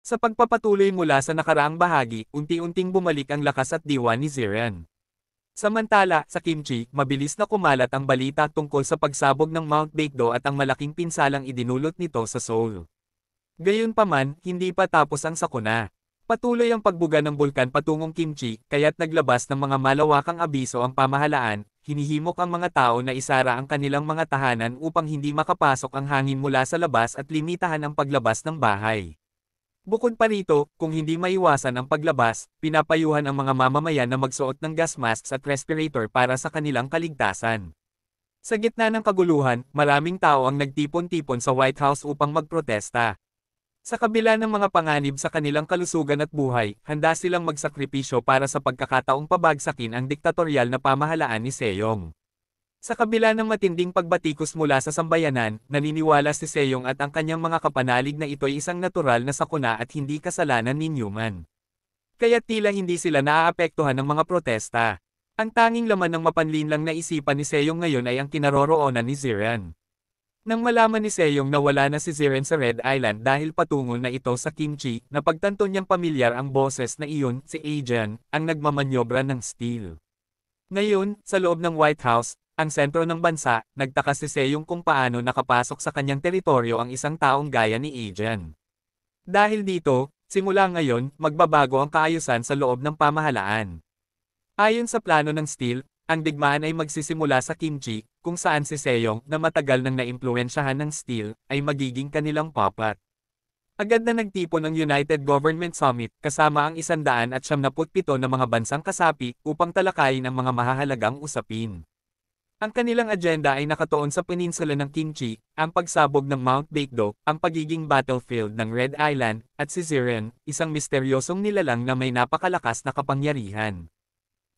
Sa pagpapatuloy mula sa nakaraang bahagi, unti-unting bumalik ang lakas at diwa ni Ziran. Samantala, sa Kimchi, mabilis na kumalat ang balita tungkol sa pagsabog ng Mount Baekdo at ang malaking pinsalang idinulot nito sa Seoul. Gayunpaman, hindi pa tapos ang sakuna. Patuloy ang pagbuga ng bulkan patungong Kimchi, kaya't naglabas ng mga malawakang abiso ang pamahalaan, hinihimok ang mga tao na isara ang kanilang mga tahanan upang hindi makapasok ang hangin mula sa labas at limitahan ang paglabas ng bahay. Bukod pa rito, kung hindi maiwasan ang paglabas, pinapayuhan ang mga mamamayan na magsuot ng gas masks at respirator para sa kanilang kaligtasan. Sa gitna ng kaguluhan, maraming tao ang nagtipon-tipon sa White House upang magprotesta. Sa kabila ng mga panganib sa kanilang kalusugan at buhay, handa silang magsakripisyo para sa pagkakataong pabagsakin ang diktatorial na pamahalaan ni Sejong. Sa kabila ng matinding pagbatikos mula sa sambayanan, naniniwala si Sejong at ang kanyang mga kapanalig na ito'y isang natural na sakuna at hindi kasalanan ni Newman. Kaya't tila hindi sila naaapektuhan ng mga protesta. Ang tanging laman ng mapanlinlang na isipan ni Sejong ngayon ay ang kinaroroonan ni Ziran. Nang malaman ni Sejong na wala na si Ziran sa Red Island dahil patungo na ito sa Kimchi, napagtanto niyang pamilyar ang boses na iyon, si Ajan, ang nagmamanyobra ng steel. Ngayon, sa loob ng White House, ang sentro ng bansa, nagtaka si Sejong kung paano nakapasok sa kanyang teritoryo ang isang taong gaya ni Ajan. Dahil dito, simula ngayon, magbabago ang kaayusan sa loob ng pamahalaan. Ayon sa plano ng Steel, ang digmaan ay magsisimula sa Kimchi, kung saan si Sejong, na matagal nang naimpluwensyahan ng Steel, ay magiging kanilang puppet. Agad na nagtipon ang United Government Summit, kasama ang 197 na mga bansang kasapi, upang talakayin ang mga mahahalagang usapin. Ang kanilang agenda ay nakatuon sa peninsula ng Kimchi, ang pagsabog ng Mount Baekdo, ang pagiging battlefield ng Red Island, at si Ziran, isang misteryosong nilalang na may napakalakas na kapangyarihan.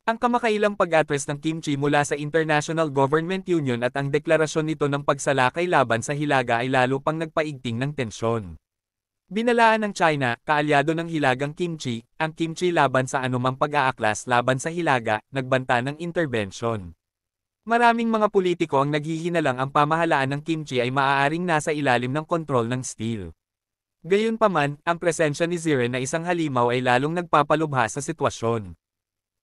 Ang kamakailang pag-address ng Kimchi mula sa International Government Union at ang deklarasyon nito ng pagsalakay laban sa Hilaga ay lalo pang nagpaigting ng tensyon. Binalaan ng China, kaalyado ng Hilagang Kimchi, ang Kimchi laban sa anumang pag-aaklas laban sa Hilaga, nagbanta ng intervention. Maraming mga politiko ang naghihinalang ang pamahalaan ng Kimchi ay maaaring nasa ilalim ng kontrol ng Steel. Gayunpaman, ang presensya ni Ziran na isang halimaw ay lalong nagpapalubha sa sitwasyon.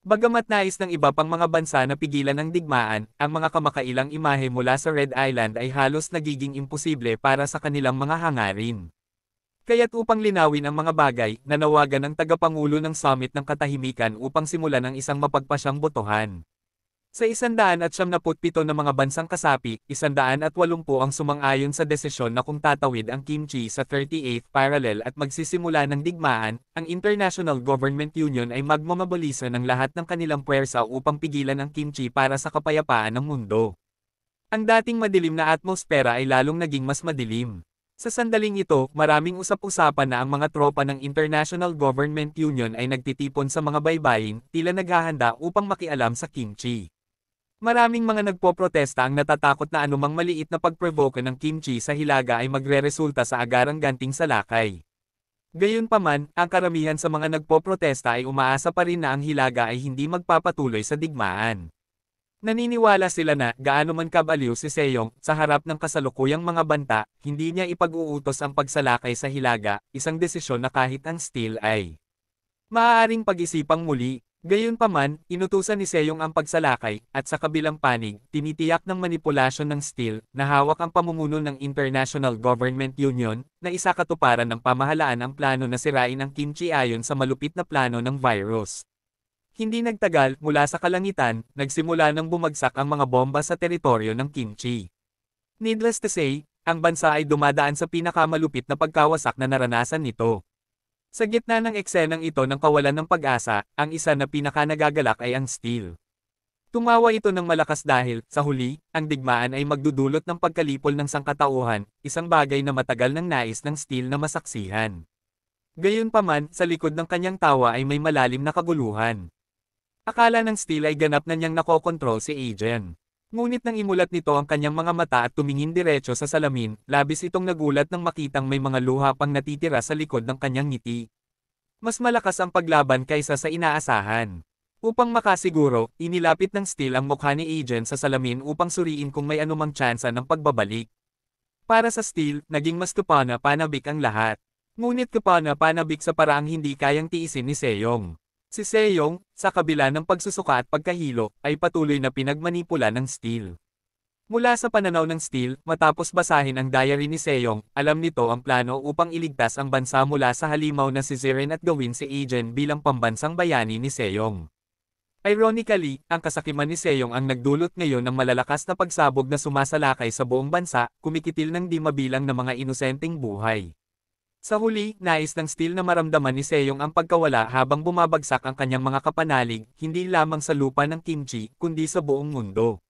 Bagamat nais ng iba pang mga bansa na pigilan ang digmaan, ang mga kamakailang imahe mula sa Red Island ay halos nagiging imposible para sa kanilang mga hangarin. Kaya't upang linawin ang mga bagay, nanawagan ang tagapangulo ng Summit ng Katahimikan upang simulan ang isang mapagpasyang botohan. Sa 197 na mga bansang kasapi, 180 ang sumang-ayon sa desisyon na kung tatawid ang Kimchi sa 38th parallel at magsisimula ng digmaan, ang International Government Union ay magmamabalisa ng lahat ng kanilang puwersa upang pigilan ang Kimchi para sa kapayapaan ng mundo. Ang dating madilim na atmosfera ay lalong naging mas madilim. Sa sandaling ito, maraming usap-usapan na ang mga tropa ng International Government Union ay nagtitipon sa mga baybayin, tila naghahanda upang makialam sa Kimchi. Maraming mga nagpoprotesta ang natatakot na anumang maliit na pagprovoke ng Kimchi sa Hilaga ay magreresulta sa agarang ganting salakay. Gayunpaman, ang karamihan sa mga nagpoprotesta ay umaasa pa rin na ang Hilaga ay hindi magpapatuloy sa digmaan. Naniniwala sila na, gaano man kabaliw si Sejong, sa harap ng kasalukuyang mga banta, hindi niya ipag-uutos ang pagsalakay sa Hilaga, isang desisyon na kahit ang Steel ay maaaring pag-isipang muli. Gayunpaman, inutusan ni Sejong ang pagsalakay, at sa kabilang panig, tinitiyak ng manipulasyon ng Steel, na hawak ang pamumuno ng International Government Union, na isakatuparan ng pamahalaan ang plano na sirain ang Kimchi ayon sa malupit na plano ng virus. Hindi nagtagal, mula sa kalangitan, nagsimula ng bumagsak ang mga bomba sa teritoryo ng Kimchi. Needless to say, ang bansa ay dumadaan sa pinakamalupit na pagkawasak na naranasan nito. Sa gitna ng eksenang ito ng kawalan ng pag-asa, ang isa na pinakanagagalak ay ang Steel. Tumawa ito ng malakas dahil, sa huli, ang digmaan ay magdudulot ng pagkalipol ng sangkatauhan, isang bagay na matagal nang nais ng Steel na masaksihan. Gayunpaman, sa likod ng kanyang tawa ay may malalim na kaguluhan. Akala ng Steel ay ganap na niyang nakokontrol si Ajan. Ngunit nang imulat nito ang kanyang mga mata at tumingin diretso sa salamin, labis itong nagulat nang makitang may mga luha pang natitira sa likod ng kanyang ngiti. Mas malakas ang paglaban kaysa sa inaasahan. Upang makasiguro, inilapit ng Steel ang mukha ni Ajan sa salamin upang suriin kung may anumang tsansa ng pagbabalik. Para sa Steel, naging mas tupana panabik ang lahat. Ngunit panabik sa paraang hindi kayang tiisin ni Sejong. Si Sejong, sa kabila ng pagsusuka at pagkahilo, ay patuloy na pinagmanipula ng Steel. Mula sa pananaw ng Steel, matapos basahin ang diary ni Sejong, alam nito ang plano upang iligtas ang bansa mula sa halimaw na si Ziren at gawin si Aegon bilang pambansang bayani ni Sejong. Ironically, ang kasakiman ni Sejong ang nagdulot ngayon ng malalakas na pagsabog na sumasalakay sa buong bansa, kumikitil ng di mabilang na mga inosenteng buhay. Sa huli, nais ng Steel na maramdaman ni Sejong ang pagkawala habang bumabagsak ang kanyang mga kapanalig, hindi lamang sa lupa ng kimchi, kundi sa buong mundo.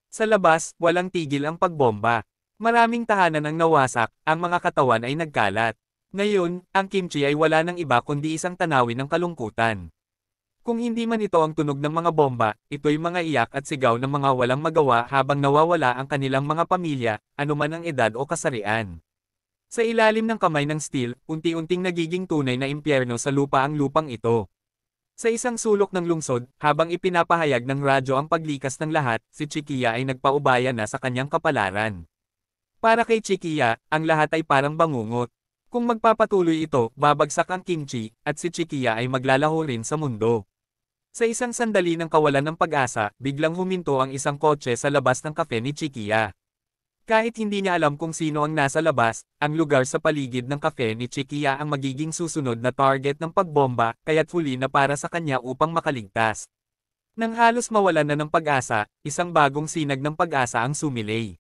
Sa labas, walang tigil ang pagbomba. Maraming tahanan ang nawasak, ang mga katawan ay nagkalat. Ngayon, ang kimchi ay wala ng iba kundi isang tanawin ng kalungkutan. Kung hindi man ito ang tunog ng mga bomba, ito'y mga iyak at sigaw ng mga walang magawa habang nawawala ang kanilang mga pamilya, anuman ang edad o kasarian. Sa ilalim ng kamay ng Steel, unti-unting nagiging tunay na impyerno sa lupa ang lupang ito. Sa isang sulok ng lungsod, habang ipinapahayag ng radyo ang paglikas ng lahat, si Chikiya ay nagpaubaya na sa kanyang kapalaran. Para kay Chikiya, ang lahat ay parang bangungot. Kung magpapatuloy ito, babagsak ang kimchi, at si Chikiya ay maglalaho rin sa mundo. Sa isang sandali ng kawalan ng pag-asa, biglang huminto ang isang kotse sa labas ng kafe ni Chikiya. Kahit hindi niya alam kung sino ang nasa labas, ang lugar sa paligid ng kafe ni Chikiya ang magiging susunod na target ng pagbomba, kaya't huli na para sa kanya upang makaligtas. Nang halos mawalan na ng pag-asa, isang bagong sinag ng pag-asa ang sumilay.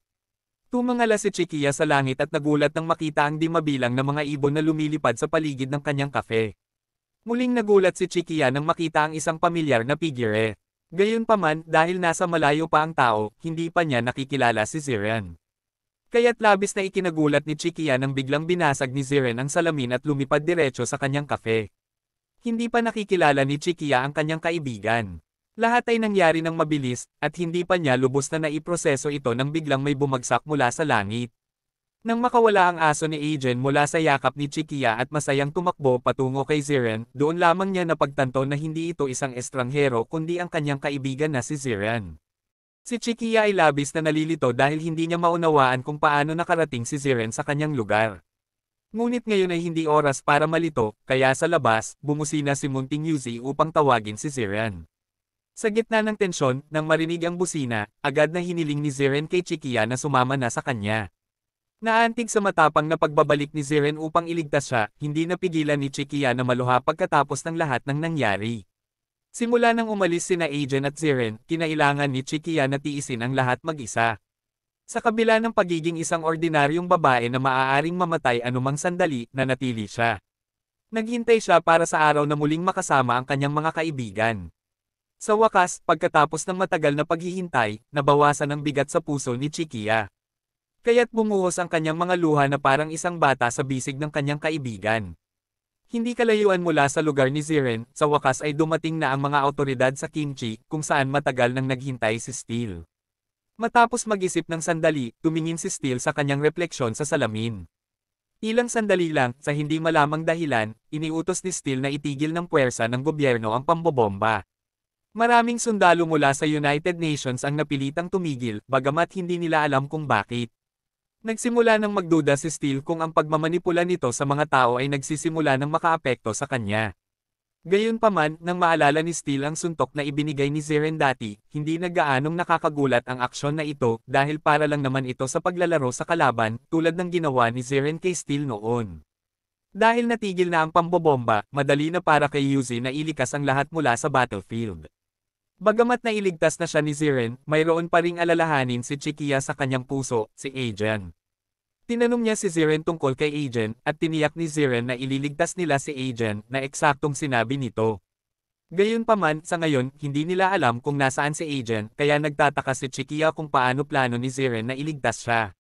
Tumangala si Chikiya sa langit at nagulat nang makita ang di mabilang na mga ibon na lumilipad sa paligid ng kanyang kafe. Muling nagulat si Chikiya nang makita ang isang pamilyar na figure. Gayunpaman, dahil nasa malayo pa ang tao, hindi pa niya nakikilala si Ziren. Kaya't labis na ikinagulat ni Chikiya nang biglang binasag ni Ziren ang salamin at lumipad diretso sa kanyang kafe. Hindi pa nakikilala ni Chikiya ang kanyang kaibigan. Lahat ay nangyari ng mabilis, at hindi pa niya lubos na naiproseso ito nang biglang may bumagsak mula sa langit. Nang makawala ang aso ni Aegon mula sa yakap ni Chikiya at masayang tumakbo patungo kay Ziren, doon lamang niya napagtanto na hindi ito isang estranghero kundi ang kanyang kaibigan na si Ziren. Si Chikiya ay labis na nalilito dahil hindi niya maunawaan kung paano nakarating si Ziren sa kanyang lugar. Ngunit ngayon ay hindi oras para malito, kaya sa labas, bumusina si Munting Yuzi upang tawagin si Ziren. Sa gitna ng tensyon, nang marinig ang busina, agad na hiniling ni Ziren kay Chikiya na sumama na sa kanya. Naantig sa matapang na pagbabalik ni Ziren upang iligtas siya, hindi napigilan ni Chikiya na maluha pagkatapos ng lahat ng nangyari. Simula nang umalis sina Aegon at Ziren, kinailangan ni Chikiya na tiisin ang lahat mag-isa. Sa kabila ng pagiging isang ordinaryong babae na maaaring mamatay anumang sandali, nanatili siya. Naghintay siya para sa araw na muling makasama ang kanyang mga kaibigan. Sa wakas, pagkatapos ng matagal na paghihintay, nabawasan ang bigat sa puso ni Chikiya. Kaya't bumuhos ang kanyang mga luha na parang isang bata sa bisig ng kanyang kaibigan. Hindi kalayuan mula sa lugar ni Ziren, sa wakas ay dumating na ang mga awtoridad sa kimchi, kung saan matagal nang naghintay si Steel. Matapos mag-isip ng sandali, tumingin si Steel sa kanyang refleksyon sa salamin. Ilang sandali lang, sa hindi malamang dahilan, iniutos ni Steel na itigil ng puwersa ng gobyerno ang pambobomba. Maraming sundalo mula sa United Nations ang napilitang tumigil, bagamat hindi nila alam kung bakit. Nagsimula ng magduda si Steel kung ang pagmamanipula nito sa mga tao ay nagsisimula ng makaapekto sa kanya. Gayunpaman, nang maalala ni Steel ang suntok na ibinigay ni Ziren dati, hindi na gaanong nakakagulat ang aksyon na ito dahil para lang naman ito sa paglalaro sa kalaban, tulad ng ginawa ni Ziren kay Steel noon. Dahil natigil na ang pambobomba, madali na para kay Yuzi na ilikas ang lahat mula sa battlefield. Bagamat nailigtas na siya ni Ziren, mayroon pa ring alalahanin si Chikiya sa kanyang puso, si Aegon. Tinanong niya si Ziren tungkol kay Aegon, at tiniyak ni Ziren na ililigtas nila si Aegon na eksaktong sinabi nito. Gayunpaman, sa ngayon, hindi nila alam kung nasaan si Aegon, kaya nagtataka si Chikiya kung paano plano ni Ziren na iligtas siya.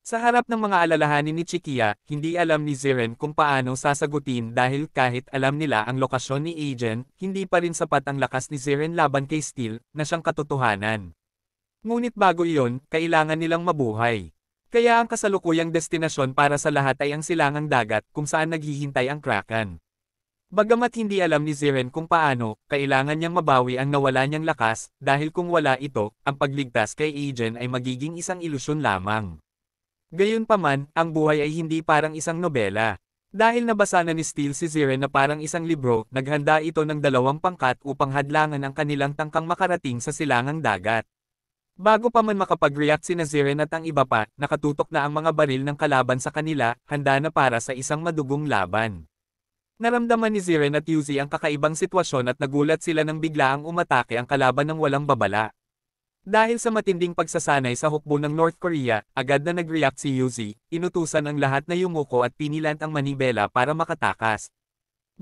Sa harap ng mga alalahanin ni Chikiya, hindi alam ni Ziren kung paano sasagutin dahil kahit alam nila ang lokasyon ni Aegon, hindi pa rin sapat ang lakas ni Ziren laban kay Steel, na siyang katotohanan. Ngunit bago iyon, kailangan nilang mabuhay. Kaya ang kasalukuyang destinasyon para sa lahat ay ang silangang dagat kung saan naghihintay ang Kraken. Bagamat hindi alam ni Ziren kung paano, kailangan niyang mabawi ang nawala niyang lakas, dahil kung wala ito, ang pagligtas kay Aegon ay magiging isang ilusyon lamang. Gayunpaman, ang buhay ay hindi parang isang nobela. Dahil nabasa na ni Steele si Ziren na parang isang libro, naghanda ito ng 2 pangkat upang hadlangan ang kanilang tangkang makarating sa silangang dagat. Bago pa man makapag-react si Ziren at ang iba pa, nakatutok na ang mga baril ng kalaban sa kanila, handa na para sa isang madugong laban. Naramdaman ni Ziren at Yuzi ang kakaibang sitwasyon at nagulat sila nang biglaang umatake ang kalaban ng walang babala. Dahil sa matinding pagsasanay sa hukbo ng North Korea, agad na nag-react si Yuzi, inutusan ang lahat na yumuko at pinilant ang manibela para makatakas.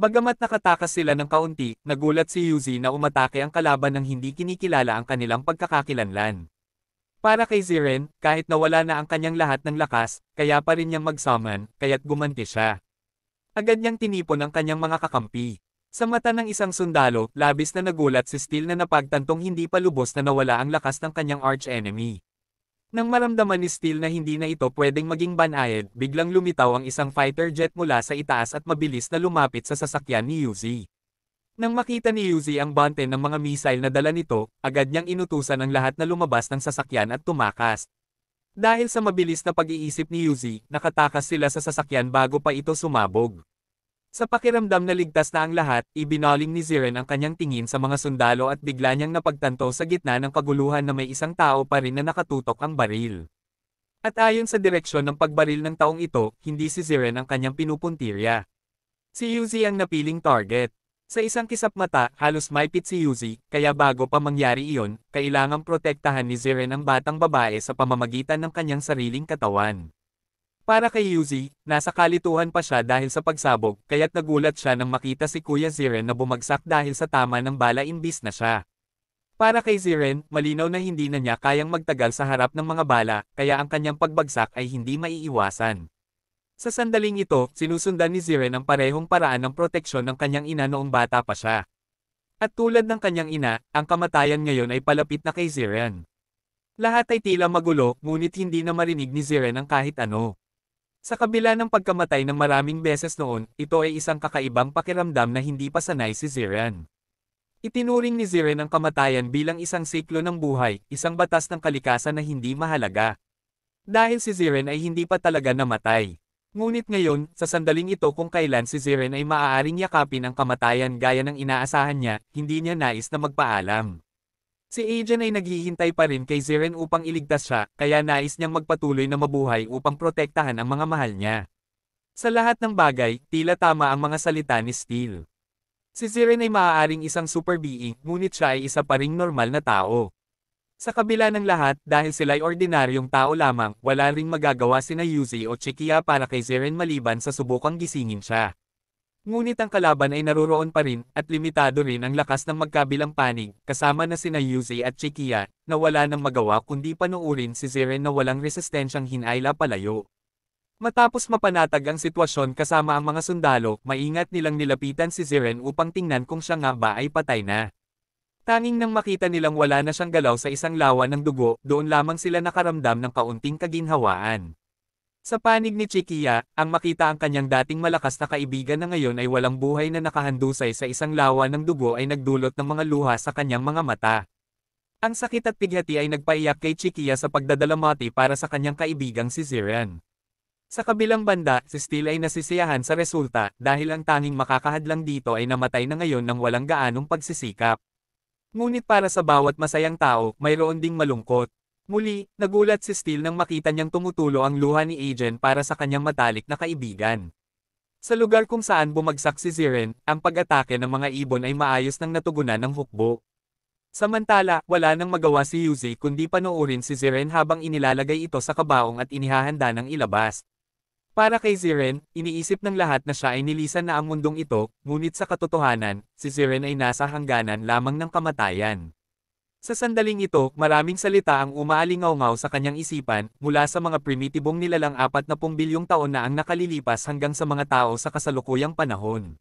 Bagamat nakatakas sila ng kaunti, nagulat si Yuzi na umatake ang kalaban ng hindi kinikilala ang kanilang pagkakakilanlan. Para kay Ziren, kahit nawala na ang kanyang lahat ng lakas, kaya pa rin niyang mag-summon, kaya't gumanti siya. Agad niyang tinipon ang kanyang mga kakampi. Sa mata ng isang sundalo, labis na nagulat si Steele na napagtantong hindi pa lubos na nawala ang lakas ng kanyang arch-enemy. Nang maramdaman ni Steele na hindi na ito pwedeng maging banayad, biglang lumitaw ang isang fighter jet mula sa itaas at mabilis na lumapit sa sasakyan ni Yuzi. Nang makita ni Yuzi ang bante ng mga missile na dala nito, agad niyang inutusan ang lahat na lumabas ng sasakyan at tumakas. Dahil sa mabilis na pag-iisip ni Yuzi, nakatakas sila sa sasakyan bago pa ito sumabog. Sa pakiramdam na ligtas na ang lahat, ibinaling ni Ziren ang kanyang tingin sa mga sundalo at bigla niyang napagtanto sa gitna ng kaguluhan na may isang tao pa rin na nakatutok ang baril. At ayon sa direksyon ng pagbaril ng taong ito, hindi si Ziren ang kanyang pinupuntirya. Si Yuzi ang napiling target. Sa isang kisap mata, halos maipit si Yuzi, kaya bago pa mangyari iyon, kailangang protektahan ni Ziren ang batang babae sa pamamagitan ng kanyang sariling katawan. Para kay Yuzi, nasa kalituhan pa siya dahil sa pagsabog, kaya't nagulat siya nang makita si Kuya Ziren na bumagsak dahil sa tama ng bala imbis na siya. Para kay Ziren, malinaw na hindi na niya kayang magtagal sa harap ng mga bala, kaya ang kanyang pagbagsak ay hindi maiiwasan. Sa sandaling ito, sinusundan ni Ziren ang parehong paraan ng proteksyon ng kanyang ina noong bata pa siya. At tulad ng kanyang ina, ang kamatayan ngayon ay palapit na kay Ziren. Lahat ay tila magulo, ngunit hindi na marinig ni Ziren ang kahit ano. Sa kabila ng pagkamatay ng maraming beses noon, ito ay isang kakaibang pakiramdam na hindi pa sanay si Ziren. Itinuring ni Ziren ang kamatayan bilang isang siklo ng buhay, isang batas ng kalikasan na hindi mahalaga. Dahil si Ziren ay hindi pa talaga namatay. Ngunit ngayon, sa sandaling ito kung kailan si Ziren ay maaaring yakapin ang kamatayan gaya ng inaasahan niya, hindi niya nais na magpaalam. Si Agen ay naghihintay pa rin kay Ziren upang iligtas siya, kaya nais niyang magpatuloy na mabuhay upang protektahan ang mga mahal niya. Sa lahat ng bagay, tila tama ang mga salita ni Steele. Si Ziren ay maaaring isang super being, ngunit siya ay isa pa ring normal na tao. Sa kabila ng lahat, dahil sila'y ordinaryong tao lamang, wala ring magagawa sina Yuzi o Chikiya para kay Ziren maliban sa subukang gisingin siya. Ngunit ang kalaban ay naroroon pa rin, at limitado rin ang lakas ng magkabilang panig, kasama na sina Yuzi at Chikiya, na wala nang magawa kundi panuurin si Ziren na walang resistensyang hinayla palayo. Matapos mapanatag ang sitwasyon kasama ang mga sundalo, maingat nilang nilapitan si Ziren upang tingnan kung siya nga ba ay patay na. Tanging nang makita nilang wala na siyang galaw sa isang lawa ng dugo, doon lamang sila nakaramdam ng kaunting kaginhawaan. Sa panig ni Chikiya, ang makita ang kanyang dating malakas na kaibigan na ngayon ay walang buhay na nakahandusay sa isang lawa ng dugo ay nagdulot ng mga luha sa kanyang mga mata. Ang sakit at pighati ay nagpaiyak kay Chikiya sa pagdadalamati para sa kanyang kaibigang si Ziren. Sa kabilang banda, si Steele ay nasisiyahan sa resulta dahil ang tanging makakahadlang dito ay namatay na ngayon ng walang gaanong pagsisikap. Ngunit para sa bawat masayang tao, mayroon ding malungkot. Muli, nagulat si Steele nang makita niyang tumutulo ang luha ni Agen para sa kanyang matalik na kaibigan. Sa lugar kung saan bumagsak si Ziren, ang pag-atake ng mga ibon ay maayos nang natugunan ng hukbo. Samantala, wala nang magawa si Yuzi kundi panoorin si Ziren habang inilalagay ito sa kabaong at inihahanda ng ilabas. Para kay Ziren, iniisip ng lahat na siya ay nilisan na ang mundong ito, ngunit sa katotohanan, si Ziren ay nasa hangganan lamang ng kamatayan. Sa sandaling ito, maraming salita ang umaalingaw-ngaw sa kanyang isipan, mula sa mga primitibong nilalang 40 bilyong taon na ang nakalilipas hanggang sa mga tao sa kasalukuyang panahon.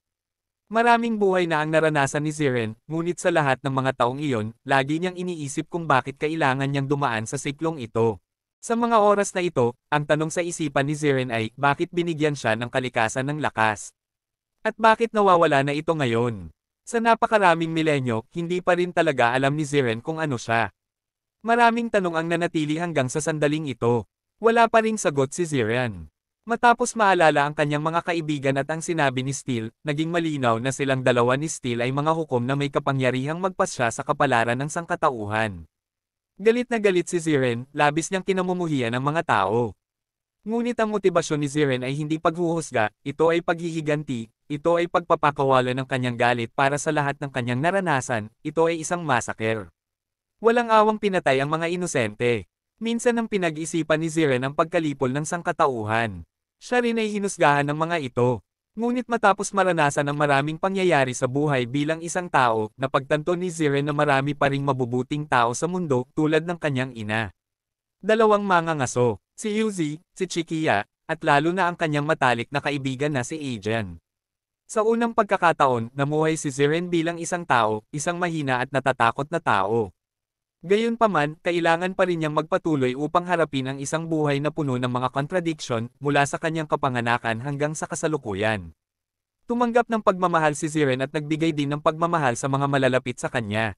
Maraming buhay na ang naranasan ni Ziren, ngunit sa lahat ng mga taong iyon, lagi niyang iniisip kung bakit kailangan niyang dumaan sa siklong ito. Sa mga oras na ito, ang tanong sa isipan ni Ziren ay, bakit binigyan siya ng kalikasan ng lakas? At bakit nawawala na ito ngayon? Sa napakaraming milenyo, hindi pa rin talaga alam ni Ziren kung ano siya. Maraming tanong ang nanatili hanggang sa sandaling ito. Wala pa ring sagot si Ziren. Matapos maalala ang kanyang mga kaibigan at ang sinabi ni Steel, naging malinaw na silang dalawa ni Steel ay mga hukom na may kapangyarihang magpasya sa kapalaran ng sangkatauhan. Galit na galit si Ziren, labis niyang kinamumuhian ng mga tao. Ngunit ang motibasyon ni Ziren ay hindi paghuhusga, ito ay paghihiganti, ito ay pagpapakawala ng kanyang galit para sa lahat ng kanyang naranasan, ito ay isang masaker. Walang awang pinatay ang mga inosente. Minsan ang pinag-isipan ni Ziren ang pagkalipol ng sangkatauhan. Siya rin ay hinusgahan ng mga ito. Ngunit matapos maranasan ang maraming pangyayari sa buhay bilang isang tao, napagtanto ni Ziren na marami pa ring mabubuting tao sa mundo tulad ng kanyang ina. Dalawang mangangaso, si Yuzi, si Chikiya, at lalo na ang kanyang matalik na kaibigan na si Ajan. Sa unang pagkakataon, namuhay si Ziren bilang isang tao, isang mahina at natatakot na tao. Gayunpaman, kailangan pa rin niyang magpatuloy upang harapin ang isang buhay na puno ng mga contradiction mula sa kanyang kapanganakan hanggang sa kasalukuyan. Tumanggap ng pagmamahal si Ziren at nagbigay din ng pagmamahal sa mga malalapit sa kanya.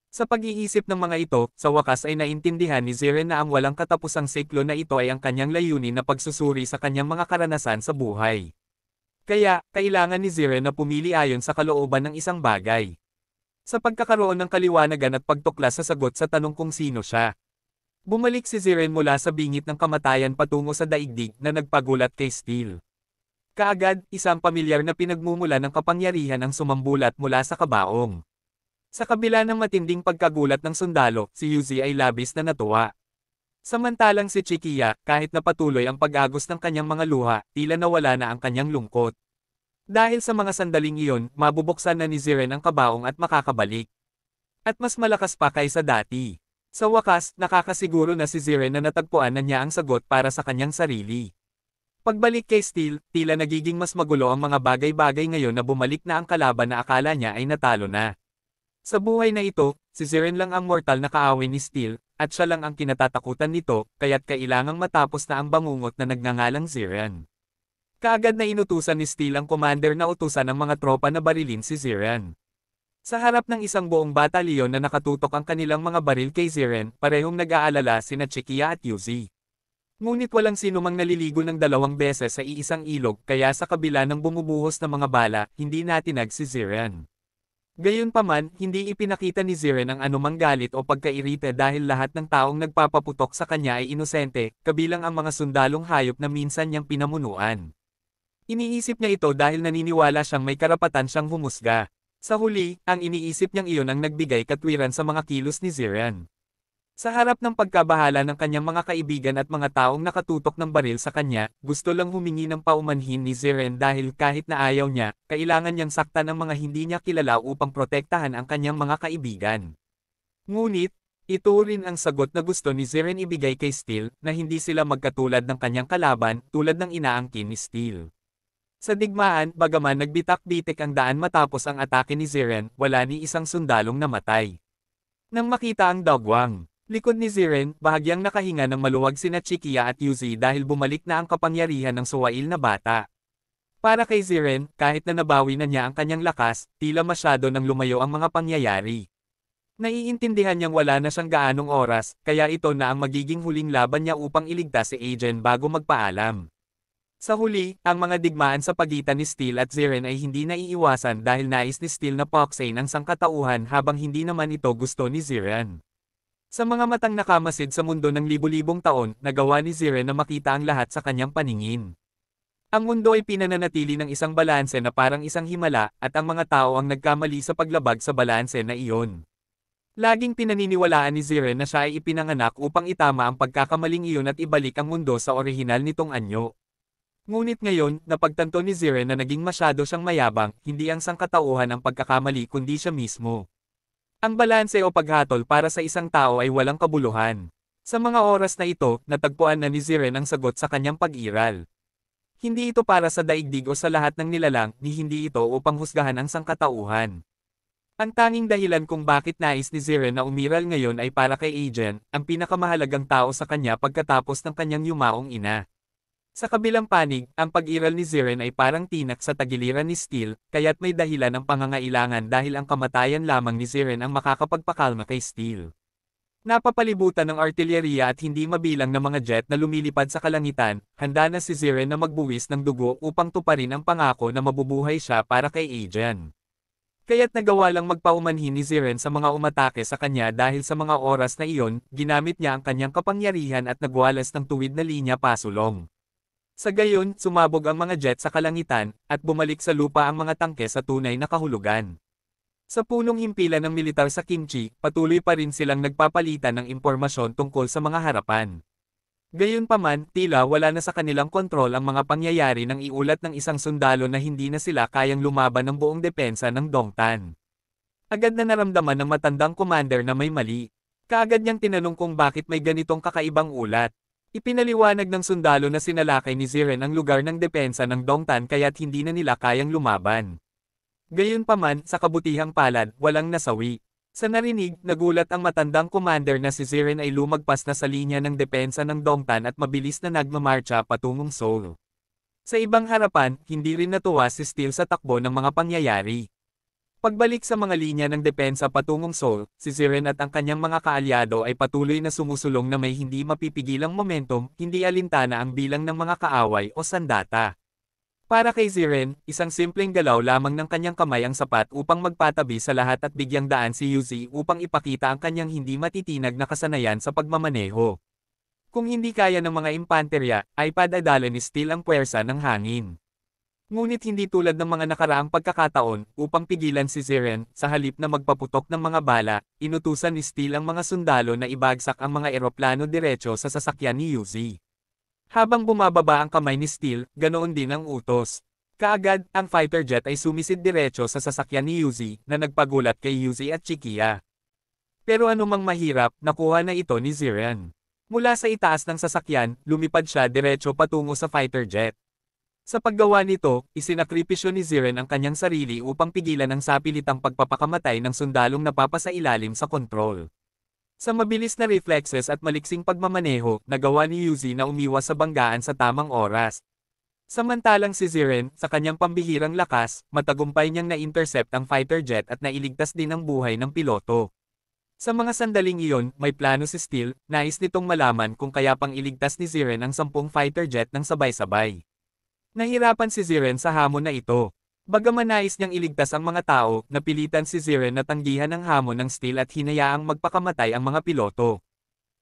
Sa pag-iisip ng mga ito, sa wakas ay naintindihan ni Ziren na ang walang katapusang siklo na ito ay ang kanyang layunin na pagsusuri sa kanyang mga karanasan sa buhay. Kaya, kailangan ni Ziren na pumili ayon sa kalooban ng isang bagay. Sa pagkakaroon ng kaliwanagan at pagtuklas sa sagot sa tanong kung sino siya. Bumalik si Ziren mula sa bingit ng kamatayan patungo sa daigdig na nagpagulat kay Steel. Kaagad, isang pamilyar na pinagmumula ng kapangyarihan ang sumambulat mula sa kabaong. Sa kabila ng matinding pagkagulat ng sundalo, si Yuzi ay labis na natuwa. Samantalang si Chikiya, kahit na patuloy ang pag-agos ng kanyang mga luha, tila nawala na ang kanyang lungkot. Dahil sa mga sandaling iyon, mabubuksan na ni Ziren ang kabaong at makakabalik. At mas malakas pa kaysa dati. Sa wakas, nakakasiguro na si Ziren na natagpuan na niya ang sagot para sa kanyang sarili. Pagbalik kay Steel, tila nagiging mas magulo ang mga bagay-bagay ngayon na bumalik na ang kalaban na akala niya ay natalo na. Sa buhay na ito, si Ziren lang ang mortal na kaaway ni Steel, at siya lang ang kinatatakutan nito, kaya't kailangang matapos na ang bangungot na nagngangalang Ziren. Kaagad na inutusan ni Steel ang commander na utusan ng mga tropa na barilin si Ziren. Sa harap ng isang buong batalyon na nakatutok ang kanilang mga baril kay Ziren, parehong nag-aalala sina Chikiya at Yuzi. Ngunit walang sinumang naliligo ng 2 beses sa iisang ilog, kaya sa kabila ng bumubuhos na mga bala, hindi natinag si Ziren. Gayunpaman, hindi ipinakita ni Ziren ang anumang galit o pagkairite dahil lahat ng taong nagpapaputok sa kanya ay inosente, kabilang ang mga sundalong hayop na minsan niyang pinamunuan. Iniisip niya ito dahil naniniwala siyang may karapatan siyang humusga. Sa huli, ang iniisip niyang iyon ang nagbigay katwiran sa mga kilos ni Ziren. Sa harap ng pagkabahala ng kanyang mga kaibigan at mga taong nakatutok ng baril sa kanya, gusto lang humingi ng paumanhin ni Ziren dahil kahit na ayaw niya, kailangan niyang saktan ang mga hindi niya kilala upang protektahan ang kanyang mga kaibigan. Ngunit, ito rin ang sagot na gusto ni Ziren ibigay kay Steel, na hindi sila magkatulad ng kanyang kalaban, tulad ng inaangkin ni Steel. Sa digmaan, bagaman nagbitak-bitik ang daan matapos ang atake ni Ziren, wala ni isang sundalong namatay. Nang makita ang dagwang likod ni Ziren, bahagyang nakahinga ng maluwag sina Chikiya at Yuzi dahil bumalik na ang kapangyarihan ng suwail na bata. Para kay Ziren, kahit na nabawi na niya ang kanyang lakas, tila masyado nang lumayo ang mga pangyayari. Naiintindihan niyang wala na siyang gaanong oras, kaya ito na ang magiging huling laban niya upang iligtas si Ajan bago magpaalam. Sa huli, ang mga digmaan sa pagitan ni Steel at Ziren ay hindi naiiwasan dahil nais ni Steel na poksain ang sangkatauhan habang hindi naman ito gusto ni Ziren. Sa mga matang nakamasid sa mundo ng libu-libong taon, nagawa ni Ziren na makita ang lahat sa kanyang paningin. Ang mundo ay pinananatili ng isang balanse na parang isang himala, at ang mga tao ang nagkamali sa paglabag sa balanse na iyon. Laging pinaniniwalaan ni Ziren na siya ay ipinanganak upang itama ang pagkakamaling iyon at ibalik ang mundo sa orihinal nitong anyo. Ngunit ngayon, napagtanto ni Ziren na naging masyado siyang mayabang, hindi ang sangkatauhan ang pagkakamali kundi siya mismo. Ang balanse o paghatol para sa isang tao ay walang kabuluhan. Sa mga oras na ito, natagpuan na ni Ziren ang sagot sa kanyang pag-iral. Hindi ito para sa daigdig o sa lahat ng nilalang, ni hindi ito upang husgahan ang sangkatauhan. Ang tanging dahilan kung bakit nais ni Ziren na umiral ngayon ay para kay Ajan, ang pinakamahalagang tao sa kanya pagkatapos ng kanyang yumaong ina. Sa kabilang panig, ang pag-iral ni Ziren ay parang tinak sa tagiliran ni Steel, kaya't may dahilan ang pangangailangan dahil ang kamatayan lamang ni Ziren ang makakapagpakalma kay Steel. Napapalibutan ng artilyeriya at hindi mabilang na mga jet na lumilipad sa kalangitan, handa na si Ziren na magbuwis ng dugo upang tuparin ang pangako na mabubuhay siya para kay Aegon. Kaya't nagawa lang magpaumanhin ni Ziren sa mga umatake sa kanya dahil sa mga oras na iyon, ginamit niya ang kanyang kapangyarihan at nagwalas ng tuwid na linya pasulong. Sa gayon, sumabog ang mga jet sa kalangitan, at bumalik sa lupa ang mga tangke sa tunay na kahulugan. Sa punong himpilan ng militar sa Kimchi, patuloy pa rin silang nagpapalitan ng impormasyon tungkol sa mga harapan. Gayunpaman, tila wala na sa kanilang kontrol ang mga pangyayari nang iulat ng isang sundalo na hindi na sila kayang lumaban ng buong depensa ng Dongtan. Agad na naramdaman ng matandang commander na may mali. Kaagad niyang tinanong kung bakit may ganitong kakaibang ulat. Ipinaliwanag ng sundalo na sinalakay ni Ziren ang lugar ng depensa ng Dongtan kaya't hindi na nila kayang lumaban. Gayunpaman, sa kabutihang palad, walang nasawi. Sa narinig, nagulat ang matandang commander na si Ziren ay lumagpas na sa linya ng depensa ng Dongtan at mabilis na nagmamarcha patungong Seoul. Sa ibang harapan, hindi rin natuwa si Steele sa takbo ng mga pangyayari. Pagbalik sa mga linya ng depensa patungong Seoul, si Ziren at ang kanyang mga kaalyado ay patuloy na sumusulong na may hindi mapipigilang momentum, hindi alintana ang bilang ng mga kaaway o sandata. Para kay Ziren, isang simpleng galaw lamang ng kanyang kamay ang sapat upang magpatabi sa lahat at bigyang daan si Yuzi upang ipakita ang kanyang hindi matitinag na kasanayan sa pagmamaneho. Kung hindi kaya ng mga impanterya, ay padadala ni Steele ang puwersa ng hangin. Ngunit hindi tulad ng mga nakaraang pagkakataon, upang pigilan si Ziren, sa halip na magpaputok ng mga bala, inutusan ni Steele ang mga sundalo na ibagsak ang mga eroplano diretso sa sasakyan ni Yuzi. Habang bumababa ang kamay ni Steele, ganoon din ang utos. Kaagad, ang fighter jet ay sumisid diretso sa sasakyan ni Yuzi, na nagpagulat kay Yuzi at Chikiya. Pero anumang mahirap, nakuha na ito ni Ziren. Mula sa itaas ng sasakyan, lumipad siya diretso patungo sa fighter jet. Sa paggawa nito, isinakripisyo ni Ziren ang kanyang sarili upang pigilan ang sapilitang pagpapakamatay ng sundalong napapasailalim sa kontrol. Sa mabilis na reflexes at maliksing pagmamaneho, nagawa ni Yuzi na umiwas sa banggaan sa tamang oras. Samantalang si Ziren, sa kanyang pambihirang lakas, matagumpay niyang na-intercept ang fighter jet at nailigtas din ang buhay ng piloto. Sa mga sandaling iyon, may plano si Steele, nais nitong malaman kung kaya pang iligtas ni Ziren ang 10 fighter jet ng sabay-sabay. Nahirapan si Ziren sa hamon na ito. Bagaman nais niyang iligtas ang mga tao, napilitan si Ziren na tanggihan ang hamon ng Steele at hinayaang magpakamatay ang mga piloto.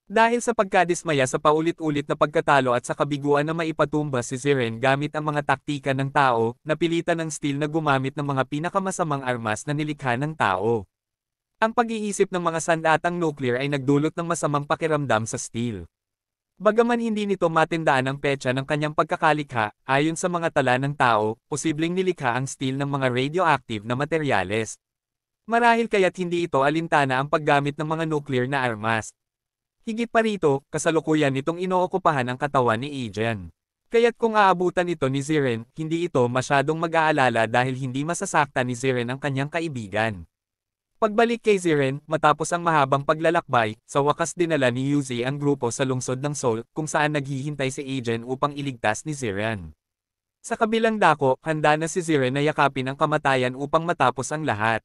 Dahil sa pagkadismaya sa paulit-ulit na pagkatalo at sa kabiguan na maipatumba si Ziren gamit ang mga taktika ng tao, napilitan ng Steele na gumamit ng mga pinakamasamang armas na nilikha ng tao. Ang pag-iisip ng mga sandatang nuclear ay nagdulot ng masamang pakiramdam sa Steele. Bagaman hindi nito matindaan ang petsa ng kanyang pagkakalikha, ayon sa mga tala ng tao, posibleng nilikha ang Steele ng mga radioactive na materyales. Marahil kaya't hindi ito alintana ang paggamit ng mga nuclear na armas. Higit pa rito, kasalukuyan nitong inookupahan ang katawan ni Aegon. Kaya't kung aabutan ito ni Ziren, hindi ito masyadong mag-aalala dahil hindi masasaktan ni Ziren ang kanyang kaibigan. Pagbalik kay Ziren, matapos ang mahabang paglalakbay, sa wakas dinala ni Yuzi ang grupo sa lungsod ng Seoul, kung saan naghihintay si Aegon upang iligtas ni Ziren. Sa kabilang dako, handa na si Ziren na yakapin ang kamatayan upang matapos ang lahat.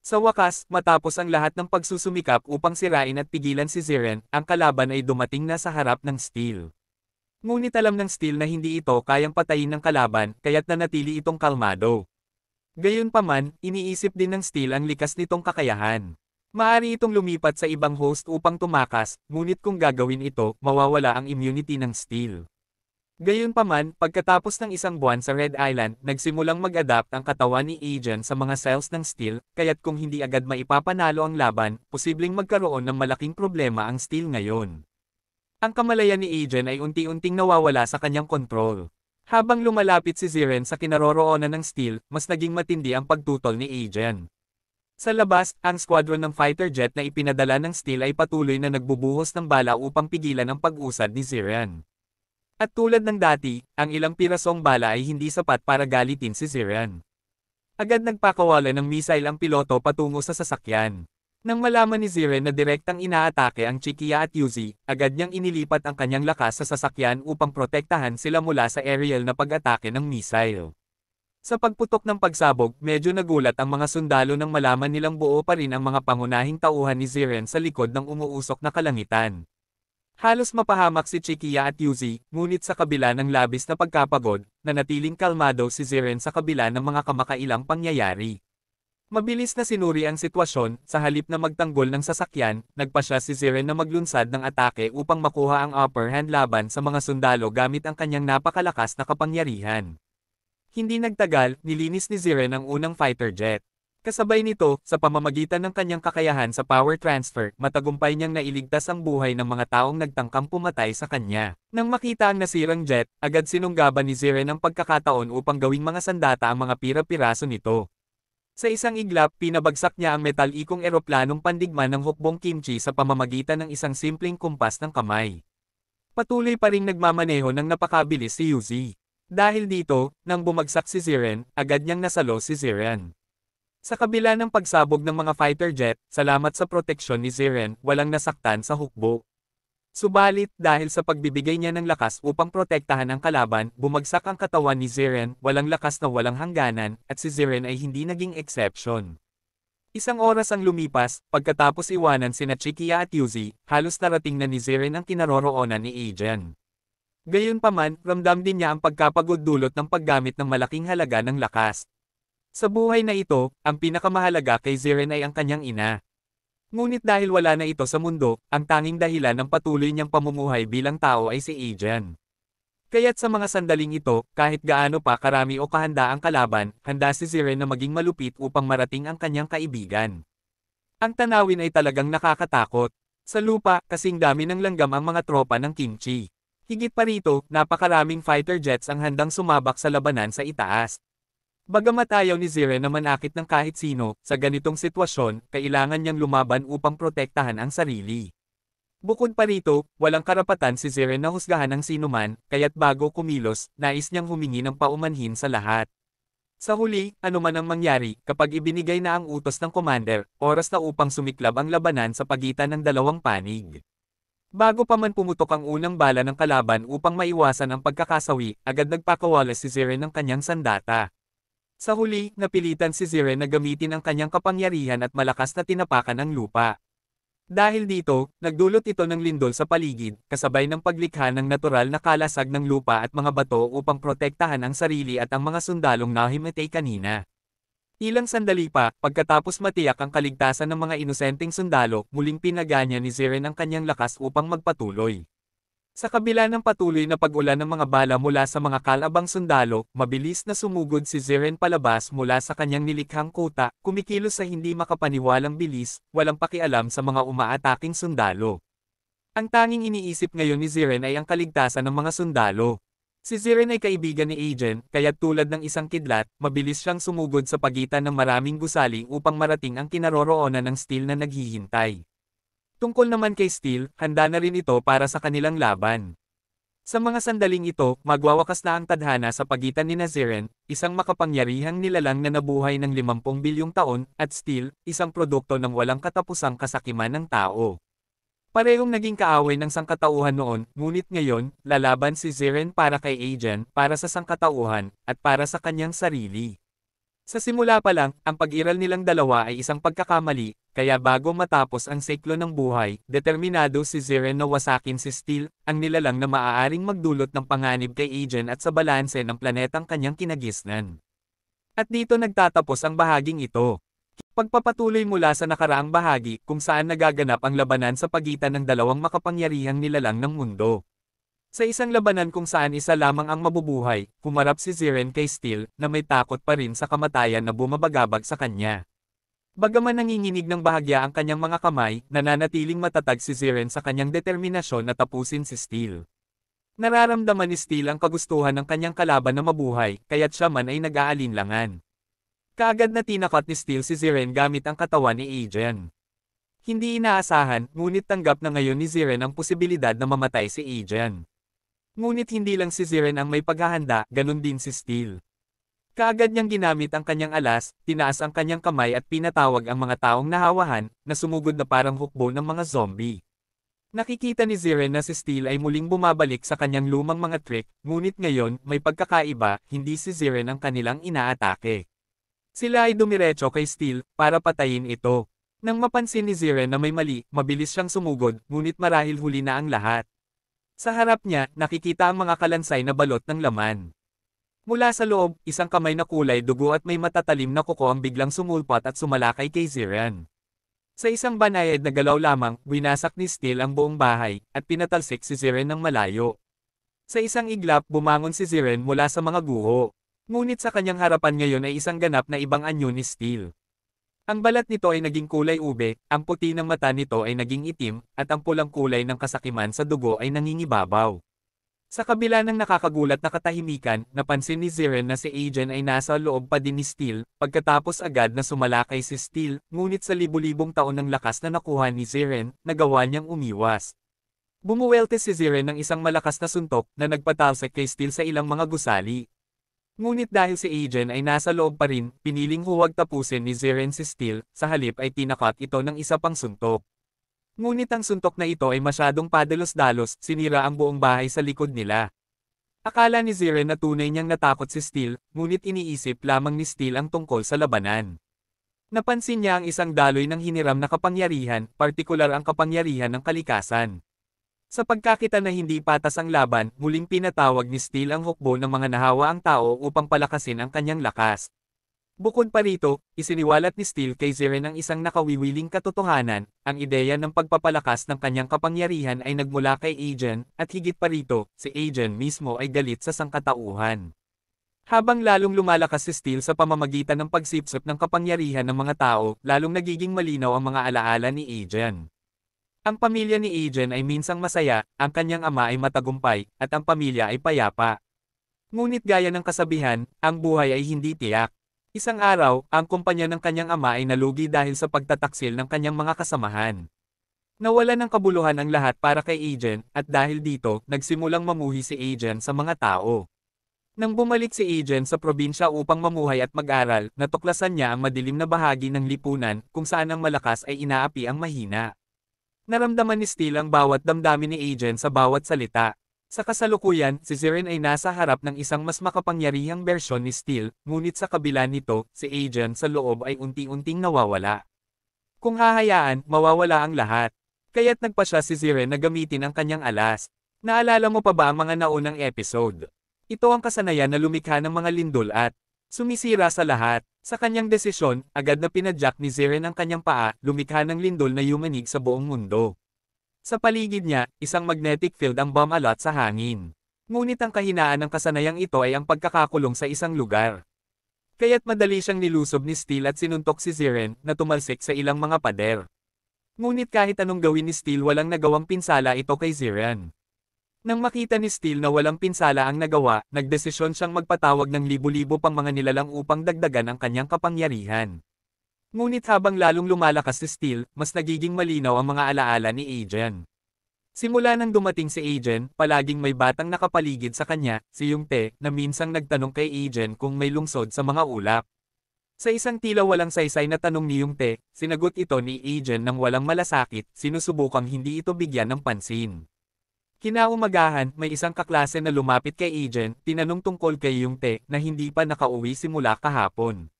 Sa wakas, matapos ang lahat ng pagsusumikap upang sirain at pigilan si Ziren, ang kalaban ay dumating na sa harap ng Steele. Ngunit alam ng Steele na hindi ito kayang patayin ng kalaban, kaya't nanatili itong kalmado. Gayunpaman, iniisip din ng Steele ang likas nitong kakayahan. Maaari itong lumipat sa ibang host upang tumakas, ngunit kung gagawin ito, mawawala ang immunity ng Steele. Gayunpaman, pagkatapos ng isang buwan sa Red Island, nagsimulang mag-adapt ang katawan ni Aegon sa mga cells ng Steele, kaya't kung hindi agad maipapanalo ang laban, posibleng magkaroon ng malaking problema ang Steele ngayon. Ang kamalayan ni Aegon ay unti-unting nawawala sa kanyang kontrol. Habang lumalapit si Ziren sa kinaroroonan ng Steele, mas naging matindi ang pagtutol ni Aegon. Sa labas, ang squadron ng fighter jet na ipinadala ng Steele ay patuloy na nagbubuhos ng bala upang pigilan ang pag-usad ni Ziren. At tulad ng dati, ang ilang pirasong bala ay hindi sapat para galitin si Ziren. Agad nagpakawala ng missile ang piloto patungo sa sasakyan. Nang malaman ni Ziren na direktang inaatake ang Chikiya at Yuzi, agad niyang inilipat ang kanyang lakas sa sasakyan upang protektahan sila mula sa aerial na pag-atake ng missile. Sa pagputok ng pagsabog, medyo nagulat ang mga sundalo nang malaman nilang buo pa rin ang mga pangunahing tauhan ni Ziren sa likod ng umuusok na kalangitan. Halos mapahamak si Chikiya at Yuzi, ngunit sa kabila ng labis na pagkapagod, nanatiling kalmado si Ziren sa kabila ng mga kamakailang pangyayari. Mabilis na sinuri ang sitwasyon, sa halip na magtanggol ng sasakyan, nagpasya si Ziren na maglunsad ng atake upang makuha ang upper hand laban sa mga sundalo gamit ang kanyang napakalakas na kapangyarihan. Hindi nagtagal, nilinis ni Ziren ang unang fighter jet. Kasabay nito, sa pamamagitan ng kanyang kakayahan sa power transfer, matagumpay niyang nailigtas ang buhay ng mga taong nagtangkang pumatay sa kanya. Nang makita ang nasirang jet, agad sinunggaban ni Ziren ang pagkakataon upang gawing mga sandata ang mga pira-piraso nito. Sa isang iglap, pinabagsak niya ang metal-ikong eroplanong pandigma ng hukbong kimchi sa pamamagitan ng isang simpleng kumpas ng kamay. Patuloy pa ring nagmamaneho ng napakabilis si Yuzi. Dahil dito, nang bumagsak si Ziren, agad niyang nasalo si Ziren. Sa kabila ng pagsabog ng mga fighter jet, salamat sa proteksyon ni Ziren, walang nasaktan sa hukbo. Subalit, dahil sa pagbibigay niya ng lakas upang protektahan ang kalaban, bumagsak ang katawan ni Ziren, walang lakas na walang hangganan, at si Ziren ay hindi naging exception. Isang oras ang lumipas, pagkatapos iwanan sina Chikiya at Yuzi, halos narating na ni Ziren ang kinaroroonan ni Agen. Gayunpaman, ramdam din niya ang pagkapagod dulot ng paggamit ng malaking halaga ng lakas. Sa buhay na ito, ang pinakamahalaga kay Ziren ay ang kanyang ina. Ngunit dahil wala na ito sa mundo, ang tanging dahilan ng patuloy niyang pamumuhay bilang tao ay si Agen. Kaya't sa mga sandaling ito, kahit gaano pa karami o kahanda ang kalaban, handa si Ziren na maging malupit upang marating ang kanyang kaibigan. Ang tanawin ay talagang nakakatakot. Sa lupa, kasing dami ng langgam ang mga tropa ng kimchi. Higit pa rito, napakaraming fighter jets ang handang sumabak sa labanan sa itaas. Bagamat ayaw ni Ziren na manakit ng kahit sino, sa ganitong sitwasyon, kailangan niyang lumaban upang protektahan ang sarili. Bukod pa rito, walang karapatan si Ziren na husgahan ng sinuman, kaya't bago kumilos, nais niyang humingi ng paumanhin sa lahat. Sa huli, anuman ang mangyari, kapag ibinigay na ang utos ng commander, oras na upang sumiklab ang labanan sa pagitan ng dalawang panig. Bago pa man pumutok ang unang bala ng kalaban upang maiwasan ang pagkakasawi, agad nagpakawalas si Ziren ng kanyang sandata. Sa huli, napilitan si Ziren na gamitin ang kanyang kapangyarihan at malakas na tinapakan ang lupa. Dahil dito, nagdulot ito ng lindol sa paligid, kasabay ng paglikha ng natural na kalasag ng lupa at mga bato upang protektahan ang sarili at ang mga sundalong nahimatay kanina. Ilang sandali pa, pagkatapos matiyak ang kaligtasan ng mga inosenteng sundalo, muling pinaganya ni Ziren ang kanyang lakas upang magpatuloy. Sa kabila ng patuloy na pag-ulan ng mga bala mula sa mga kalabang sundalo, mabilis na sumugod si Ziren palabas mula sa kanyang nilikhang kuta, kumikilos sa hindi makapaniwalang bilis, walang pakialam sa mga umaataking sundalo. Ang tanging iniisip ngayon ni Ziren ay ang kaligtasan ng mga sundalo. Si Ziren ay kaibigan ni Agen, kaya tulad ng isang kidlat, mabilis siyang sumugod sa pagitan ng maraming gusali upang marating ang kinaroroonan ng Steel na naghihintay. Tungkol naman kay Steel, handa na rin ito para sa kanilang laban. Sa mga sandaling ito, magwawakas na ang tadhana sa pagitan ni Ziren, isang makapangyarihang nilalang na nabuhay ng 50 bilyong taon, at Steel, isang produkto ng walang katapusang kasakiman ng tao. Parehong naging kaaway ng sangkatauhan noon, ngunit ngayon, lalaban si Ziren para kay Agen, para sa sangkatauhan, at para sa kanyang sarili. Sa simula pa lang, ang pag-iral nilang dalawa ay isang pagkakamali, kaya bago matapos ang siklo ng buhay, determinado si Ziren na wasakin si Steel, ang nilalang na maaaring magdulot ng panganib kay Agen at sa balanse ng planetang kanyang kinagisnan. At dito nagtatapos ang bahaging ito. Pagpapatuloy mula sa nakaraang bahagi kung saan nagaganap ang labanan sa pagitan ng dalawang makapangyarihang nilalang ng mundo. Sa isang labanan kung saan isa lamang ang mabubuhay, humarap si Ziren kay Steel na may takot pa rin sa kamatayan na bumabagabag sa kanya. Bagaman nanginginig ng bahagya ang kanyang mga kamay, nananatiling matatag si Ziren sa kanyang determinasyon na tapusin si Steel. Nararamdaman ni Steel ang kagustuhan ng kanyang kalaban na mabuhay, kaya't siya man ay nag-aalinlangan. Kaagad na tinakot ni Steel si Ziren gamit ang katawan ni Agen. Hindi inaasahan, ngunit tanggap na ngayon ni Ziren ang posibilidad na mamatay si Agen. Ngunit hindi lang si Ziren ang may paghahanda, ganun din si Steel. Kaagad niyang ginamit ang kanyang alas, tinaas ang kanyang kamay at pinatawag ang mga taong nahawahan, na sumugod na parang hukbo ng mga zombie. Nakikita ni Ziren na si Steel ay muling bumabalik sa kanyang lumang mga trick, ngunit ngayon, may pagkakaiba, hindi si Ziren ang kanilang inaatake. Sila ay dumiretso kay Steel, para patayin ito. Nang mapansin ni Ziren na may mali, mabilis siyang sumugod, ngunit marahil huli na ang lahat. Sa harap niya, nakikita ang mga kalansay na balot ng laman. Mula sa loob, isang kamay na kulay dugo at may matatalim na kuko ang biglang sumulpot at sumalakay kay Ziren. Sa isang banayad na galaw lamang, winasak ni Steel ang buong bahay, at pinatalsik si Ziren ng malayo. Sa isang iglap, bumangon si Ziren mula sa mga guho. Ngunit sa kanyang harapan ngayon ay isang ganap na ibang anyo ni Steel. Ang balat nito ay naging kulay ube, ang puti ng mata nito ay naging itim, at ang pulang kulay ng kasakiman sa dugo ay nangingibabaw. Sa kabila ng nakakagulat na katahimikan, napansin ni Ziren na si Agen ay nasa loob pa din ni Steel, pagkatapos agad na sumalakay si Steel, ngunit sa libu-libong taon ng lakas na nakuha ni Ziren, nagawa niyang umiwas. Bumuwelte si Ziren ng isang malakas na suntok na nagpatalsik kay Steel sa ilang mga gusali. Ngunit dahil si Agen ay nasa loob pa rin, piniling huwag tapusin ni Ziren si Steel, sa halip ay tinakot ito ng isa pang suntok. Ngunit ang suntok na ito ay masyadong padalos-dalos, sinira ang buong bahay sa likod nila. Akala ni Ziren na tunay niyang natakot si Steel, ngunit iniisip lamang ni Steel ang tungkol sa labanan. Napansin niya ang isang daloy ng hiniram na kapangyarihan, partikular ang kapangyarihan ng kalikasan. Sa pagkakita na hindi patas ang laban, muling pinatawag ni Steel ang hukbo ng mga nahawa ang tao upang palakasin ang kanyang lakas. Bukod pa rito, isiniwalat ni Steel kay Ziren ang isang nakawiwiling katotohanan, ang ideya ng pagpapalakas ng kanyang kapangyarihan ay nagmula kay Agen, at higit pa rito, si Agen mismo ay galit sa sangkatauhan. Habang lalong lumalakas si Steel sa pamamagitan ng pagsipsip ng kapangyarihan ng mga tao, lalong nagiging malinaw ang mga alaala ni Agen. Ang pamilya ni Agen ay minsang masaya, ang kanyang ama ay matagumpay, at ang pamilya ay payapa. Ngunit gaya ng kasabihan, ang buhay ay hindi tiyak. Isang araw, ang kumpanya ng kanyang ama ay nalugi dahil sa pagtataksil ng kanyang mga kasamahan. Nawala ng kabuluhan ang lahat para kay Agen, at dahil dito, nagsimulang mamuhi si Agen sa mga tao. Nang bumalik si Agen sa probinsya upang mamuhay at mag-aral, natuklasan niya ang madilim na bahagi ng lipunan, kung saan ang malakas ay inaapi ang mahina. Naramdaman ni Steel ang bawat damdamin ni Agen sa bawat salita. Sa kasalukuyan, si Ziren ay nasa harap ng isang mas makapangyarihang bersyon ni Steel, ngunit sa kabila nito, si Agen sa loob ay unti-unting nawawala. Kung hahayaan, mawawala ang lahat. Kaya't nagpa siya si Ziren na gamitin ang kanyang alas. Naalala mo pa ba ang mga naunang episode? Ito ang kasanayan na lumikha ng mga lindol at sumisira sa lahat. Sa kanyang desisyon, agad na pinadyak ni Ziren ang kanyang paa, lumikha ng lindol na yumanig sa buong mundo. Sa paligid niya, isang magnetic field ang bumalot sa hangin. Ngunit ang kahinaan ng kasanayang ito ay ang pagkakakulong sa isang lugar. Kaya't madali siyang nilusob ni Steel at sinuntok si Ziren, na tumalsik sa ilang mga pader. Ngunit kahit anong gawin ni Steel walang nagawang pinsala ito kay Ziren. Nang makita ni Steel na walang pinsala ang nagawa, nagdesisyon siyang magpatawag ng libo-libo pang mga nilalang upang dagdagan ang kanyang kapangyarihan. Ngunit habang lalong lumalakas si Steel, mas nagiging malinaw ang mga alaala ni Agen. Simula nang dumating si Agen, palaging may batang nakapaligid sa kanya, si Yungte, na minsang nagtanong kay Agen kung may lungsod sa mga ulap. Sa isang tila walang saysay na tanong ni Yungte, sinagot ito ni Agen ng walang malasakit, sinusubukang hindi ito bigyan ng pansin. Kinaumagahan, may isang kaklase na lumapit kay Agen, tinanong tungkol kay Yungte, na hindi pa nakauwi simula kahapon.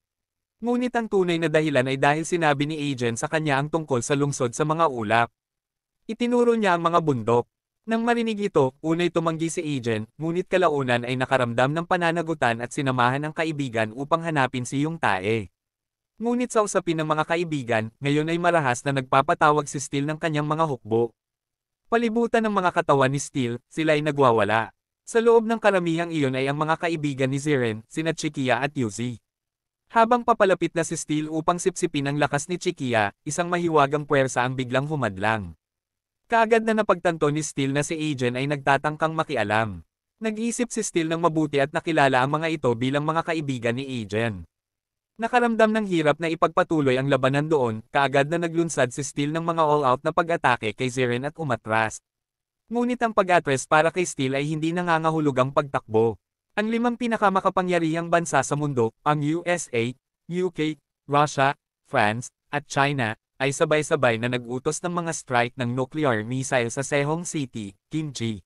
Ngunit ang tunay na dahilan ay dahil sinabi ni Agen sa kanya ang tungkol sa lungsod sa mga ulap. Itinuro niya ang mga bundok. Nang marinig ito, unay tumanggi si Agen, ngunit kalaunan ay nakaramdam ng pananagutan at sinamahan ng kaibigan upang hanapin si Yungtae. Ngunit sa usapin ng mga kaibigan, ngayon ay marahas na nagpapatawag si Steel ng kanyang mga hukbo. Palibutan ng mga katawan ni Steel, sila ay nagwawala. Sa loob ng karamihang iyon ay ang mga kaibigan ni Ziren, sina Chikia at Yuzi. Habang papalapit na si Steel upang sipsipin ang lakas ni Chikia, isang mahiwagang puwersa ang biglang humadlang. Kaagad na napagtanto ni Steel na si Agen ay nagtatangkang makialam. Nag-isip si Steel ng mabuti at nakilala ang mga ito bilang mga kaibigan ni Agen. Nakaramdam ng hirap na ipagpatuloy ang labanan doon, kaagad na naglunsad si Steel ng mga all-out na pag-atake kay Ziren at umatras. Ngunit ang pag-atras para kay Steel ay hindi nangangahulugang pagtakbo. Ang 5 pinakamakapangyarihang bansa sa mundo, ang USA, UK, Russia, France, at China, ay sabay-sabay na nag-utos ng mga strike ng nuclear missile sa Sehong City, Kimchi.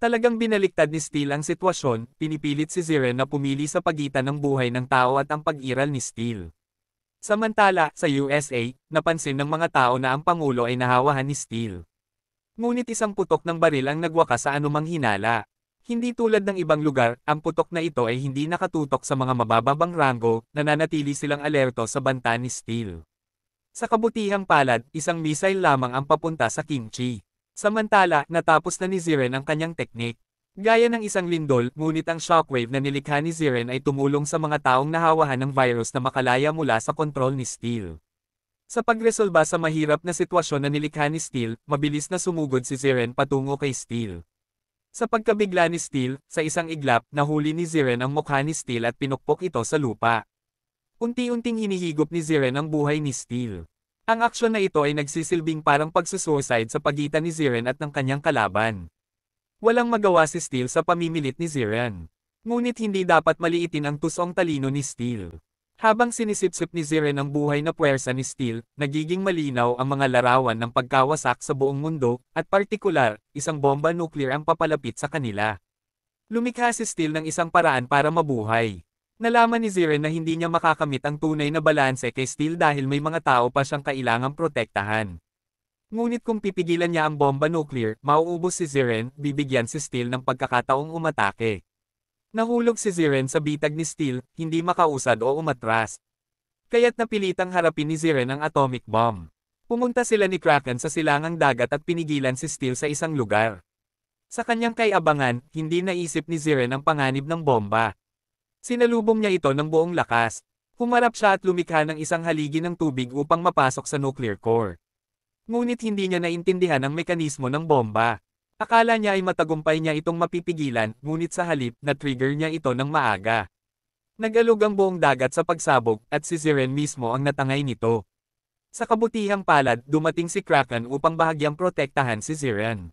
Talagang binaliktad ni Steele ang sitwasyon, pinipilit si Ziren na pumili sa pagitan ng buhay ng tao at ang pag-iral ni Steele. Samantala, sa USA, napansin ng mga tao na ang Pangulo ay nahawahan ni Steele. Ngunit isang putok ng baril ang nagwakas sa anumang hinala. Hindi tulad ng ibang lugar, ang putok na ito ay hindi nakatutok sa mga mabababang ranggo, nananatili silang alerto sa banta ni Steele. Sa kabutihang palad, isang missile lamang ang papunta sa Kimchi. Samantala, natapos na ni Ziren ang kanyang teknik. Gaya ng isang lindol, ngunit ang shockwave na nilikha ni Ziren ay tumulong sa mga taong nahawahan ng virus na makalaya mula sa kontrol ni Steele. Sa pagresolba sa mahirap na sitwasyon na nilikha ni Steele, mabilis na sumugod si Ziren patungo kay Steele. Sa pagkabigla ni Steele, sa isang iglap, nahuli ni Ziren ang mukha ni Steele at pinukpok ito sa lupa. Unti-unting hinihigop ni Ziren ang buhay ni Steele. Ang aksyon na ito ay nagsisilbing parang pagsusuicide sa pagitan ni Ziren at ng kanyang kalaban. Walang magawa si Steele sa pamimilit ni Ziren. Ngunit hindi dapat maliitin ang tusong talino ni Steele. Habang sinisipsip ni Ziren ang buhay na puwersa ni Steele, nagiging malinaw ang mga larawan ng pagkawasak sa buong mundo, at partikular, isang bomba nuclear ang papalapit sa kanila. Lumikha si Steele ng isang paraan para mabuhay. Nalaman ni Ziren na hindi niya makakamit ang tunay na balanse kay Steele dahil may mga tao pa siyang kailangang protektahan. Ngunit kung pipigilan niya ang bomba nuclear, mauubos si Ziren, bibigyan si Steele ng pagkakataong umatake. Nahulog si Ziren sa bitag ni Steele, hindi makausad o umatras. Kaya't napilitang harapin ni Ziren ang atomic bomb. Pumunta sila ni Kraken sa silangang dagat at pinigilan si Steele sa isang lugar. Sa kanyang kay-abangan, hindi naisip ni Ziren ang panganib ng bomba. Sinalubong niya ito ng buong lakas. Humarap siya at lumikha ng isang haligi ng tubig upang mapasok sa nuclear core. Ngunit hindi niya naintindihan ang mekanismo ng bomba. Akala niya ay matagumpay niya itong mapipigilan, ngunit sa halip, na-trigger niya ito ng maaga. Nag-alog ang buong dagat sa pagsabog, at si Ziren mismo ang natangay nito. Sa kabutihang palad, dumating si Kraken upang bahagyang protektahan si Ziren.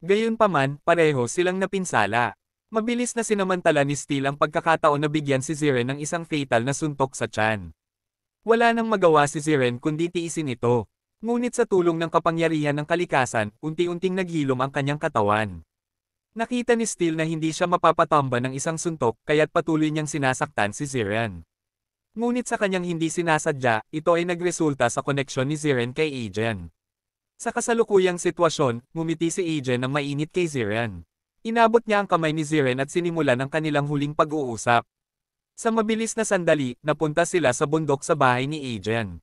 Gayunpaman, pareho silang napinsala. Mabilis na sinamantala ni Steele ang pagkakataon na bigyan si Ziren ng isang fatal na suntok sa tiyan. Wala nang magawa si Ziren kundi tiisin ito. Ngunit sa tulong ng kapangyarihan ng kalikasan, unti-unting naghilom ang kanyang katawan. Nakita ni Steele na hindi siya mapapatamba ng isang suntok, kaya't patuloy niyang sinasaktan si Ziren. Ngunit sa kanyang hindi sinasadya, ito ay nagresulta sa koneksyon ni Ziren kay Agen. Sa kasalukuyang sitwasyon, ngumiti si Agen ng mainit kay Ziren. Inabot niya ang kamay ni Ziren at sinimulan ang kanilang huling pag-uusap. Sa mabilis na sandali, napunta sila sa bundok sa bahay ni Agen.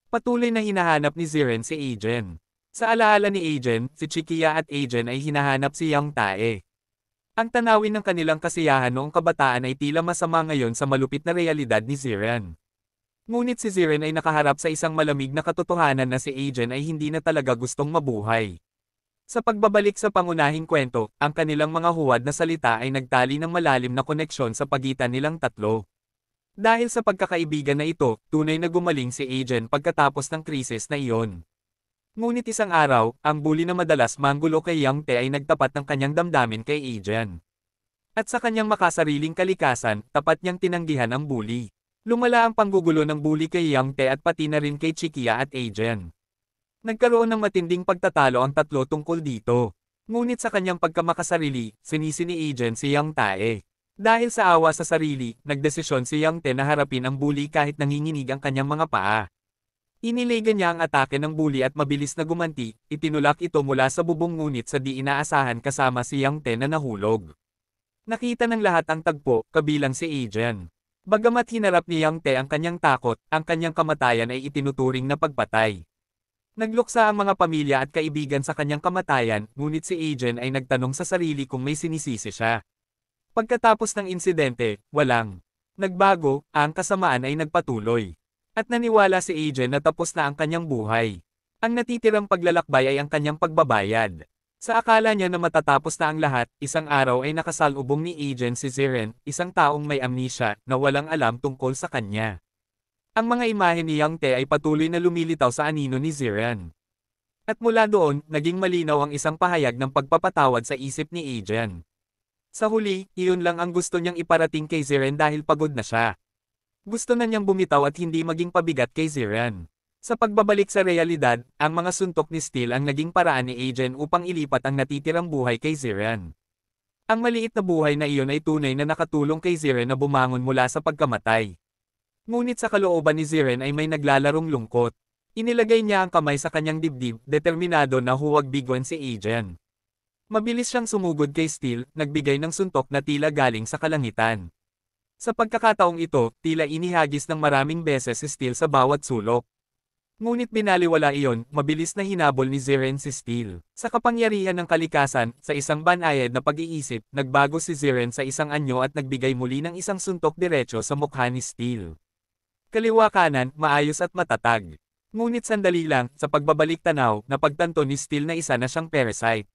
Patuloy na hinahanap ni Ziren si Agen. Sa alaala ni Agen, si Chikia at Agen ay hinahanap si Yang Tae. Ang tanawin ng kanilang kasiyahan noong kabataan ay tila masama ngayon sa malupit na realidad ni Ziren. Ngunit si Ziren ay nakaharap sa isang malamig na katotohanan na si Agen ay hindi na talaga gustong mabuhay. Sa pagbabalik sa pangunahing kwento, ang kanilang mga huwad na salita ay nagtali ng malalim na koneksyon sa pagitan nilang tatlo. Dahil sa pagkakaibigan na ito, tunay na gumaling si Agen pagkatapos ng krisis na iyon. Ngunit isang araw, ang bully na madalas manggulo kay Yang Tae ay nagtapat ng kanyang damdamin kay Agen. At sa kanyang makasariling kalikasan, tapat niyang tinanggihan ang bully. Lumala ang panggugulo ng bully kay Yang Tae at pati na rin kay Chikia at Agen. Nagkaroon ng matinding pagtatalo ang tatlo tungkol dito. Ngunit sa kanyang pagkamakasarili, sinisi ni Agen si Yang Tae. Dahil sa awa sa sarili, nagdesisyon si Yang Tae na harapin ang bully kahit nanginginig ang kanyang mga paa. Inilagan niya ang atake ng bully at mabilis na gumanti, itinulak ito mula sa bubong ngunit sa di inaasahan kasama si Yang Tae na nahulog. Nakita ng lahat ang tagpo, kabilang si Agen. Bagamat hinarap ni Yang Tae ang kanyang takot, ang kanyang kamatayan ay itinuturing na pagpatay. Nagluksa ang mga pamilya at kaibigan sa kanyang kamatayan, ngunit si Agen ay nagtanong sa sarili kung may sinisisi siya. Pagkatapos ng insidente, walang nagbago, ang kasamaan ay nagpatuloy. At naniwala si Agen na tapos na ang kanyang buhay. Ang natitirang paglalakbay ay ang kanyang pagbabayad. Sa akala niya na matatapos na ang lahat, isang araw ay nakasalubong ni Agen si Ziren, isang taong may amnesia, na walang alam tungkol sa kanya. Ang mga imahe ni Yang Tae ay patuloy na lumilitaw sa anino ni Ziren. At mula doon, naging malinaw ang isang pahayag ng pagpapatawad sa isip ni Agen. Sa huli, iyon lang ang gusto niyang iparating kay Ziren dahil pagod na siya. Gusto na niyang bumitaw at hindi maging pabigat kay Ziren. Sa pagbabalik sa realidad, ang mga suntok ni Steel ang naging paraan ni Agen upang ilipat ang natitirang buhay kay Ziren. Ang maliit na buhay na iyon ay tunay na nakatulong kay Ziren na bumangon mula sa pagkamatay. Ngunit sa kalooban ni Ziren ay may naglalarong lungkot. Inilagay niya ang kamay sa kanyang dibdib, determinado na huwag bigwan si Agen. Mabilis siyang sumugod kay Steel, nagbigay ng suntok na tila galing sa kalangitan. Sa pagkakataong ito, tila inihagis ng maraming beses si Steel sa bawat sulok. Ngunit binaliwala iyon, mabilis na hinabol ni Ziren si Steel. Sa kapangyarihan ng kalikasan, sa isang banayad na pag-iisip, nagbago si Ziren sa isang anyo at nagbigay muli ng isang suntok diretso sa mukha ni Steel. Kaliwa kanan, maayos at matatag. Ngunit sandali lang, sa pagbabalik tanaw, napagtanto ni Steel na isa na siyang parasite.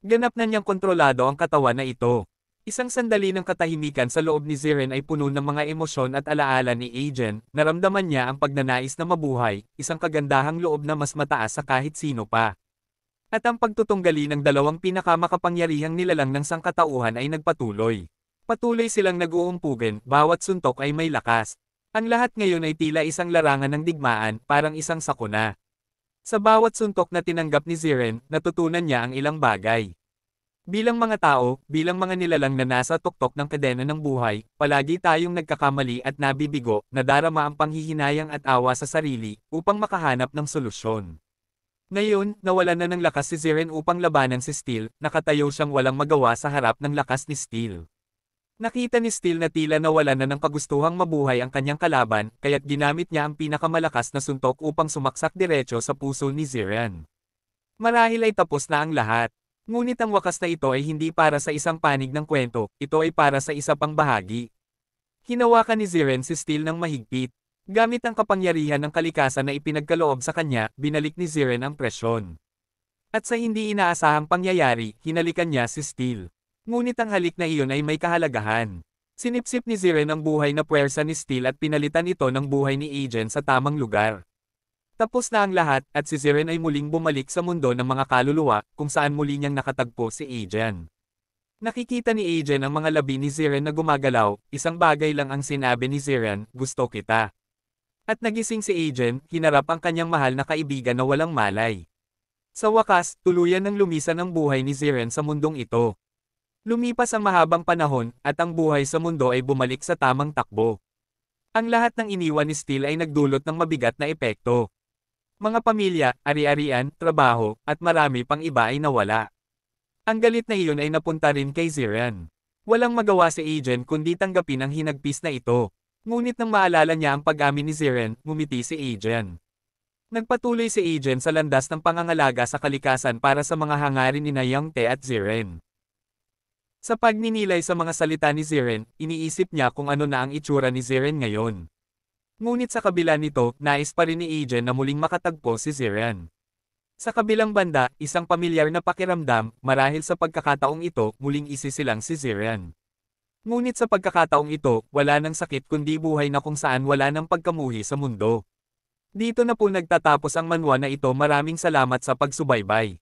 Ganap na niyang kontrolado ang katawan na ito. Isang sandali ng katahimikan sa loob ni Ziren ay puno ng mga emosyon at alaala ni Agen, naramdaman niya ang pagnanais na mabuhay, isang kagandahang loob na mas mataas sa kahit sino pa. At ang pagtutunggali ng dalawang pinakamakapangyarihang nilalang ng sangkatauhan ay nagpatuloy. Patuloy silang nag-uumpugan, bawat suntok ay may lakas. Ang lahat ngayon ay tila isang larangan ng digmaan, parang isang sakuna. Sa bawat suntok na tinanggap ni Ziren, natutunan niya ang ilang bagay. Bilang mga tao, bilang mga nilalang na nasa tuktok ng kadena ng buhay, palagi tayong nagkakamali at nabibigo, nadarama ang panghihinayang at awa sa sarili, upang makahanap ng solusyon. Ngayon, nawalan na ng lakas si Ziren upang labanan si Steel, nakatayo siyang walang magawa sa harap ng lakas ni Steel. Nakita ni Steel na tila nawalan na ng kagustuhang mabuhay ang kanyang kalaban, kaya't ginamit niya ang pinakamalakas na suntok upang sumaksak diretso sa puso ni Ziren. Marahil ay tapos na ang lahat. Ngunit ang wakas na ito ay hindi para sa isang panig ng kwento, ito ay para sa isa pang bahagi. Hinawakan ni Ziren si Steel ng mahigpit. Gamit ang kapangyarihan ng kalikasan na ipinagkaloob sa kanya, binalik ni Ziren ang presyon. At sa hindi inaasahang pangyayari, hinalikan niya si Steel. Ngunit ang halik na iyon ay may kahalagahan. Sinipsip ni Ziren ang buhay na puwersa ni Steel at pinalitan ito ng buhay ni Agen sa tamang lugar. Tapos na ang lahat, at si Ziren ay muling bumalik sa mundo ng mga kaluluwa, kung saan muli niyang nakatagpo si Agen. Nakikita ni Agen ang mga labi ni Ziren na gumagalaw, isang bagay lang ang sinabi ni Ziren, gusto kita. At nagising si Agen, hinarap ang kanyang mahal na kaibigan na walang malay. Sa wakas, tuluyan ng lumisan ang buhay ni Ziren sa mundong ito. Lumipas ang mahabang panahon, at ang buhay sa mundo ay bumalik sa tamang takbo. Ang lahat ng iniwan ni Steel ay nagdulot ng mabigat na epekto. Mga pamilya, ari-arian, trabaho, at marami pang iba ay nawala. Ang galit na iyon ay napunta rin kay Ziren. Walang magawa si Agen kundi tanggapin ang hinagpis na ito. Ngunit nang maalala niya ang pag-amin ni Ziren, ngumiti si Agen. Nagpatuloy si Agen sa landas ng pangangalaga sa kalikasan para sa mga hangarin ni Yang Te at Ziren. Sa pagninilay sa mga salita ni Ziren, iniisip niya kung ano na ang itsura ni Ziren ngayon. Ngunit sa kabila nito, nais pa rin ni Agen na muling makatagpo si Ziren. Sa kabilang banda, isang pamilyar na pakiramdam, marahil sa pagkakataong ito, muling isisilang si Ziren. Ngunit sa pagkakataong ito, wala nang sakit kundi buhay na kung saan wala nang pagkamuhi sa mundo. Dito na po nagtatapos ang manhwa na ito. Maraming salamat sa pagsubaybay.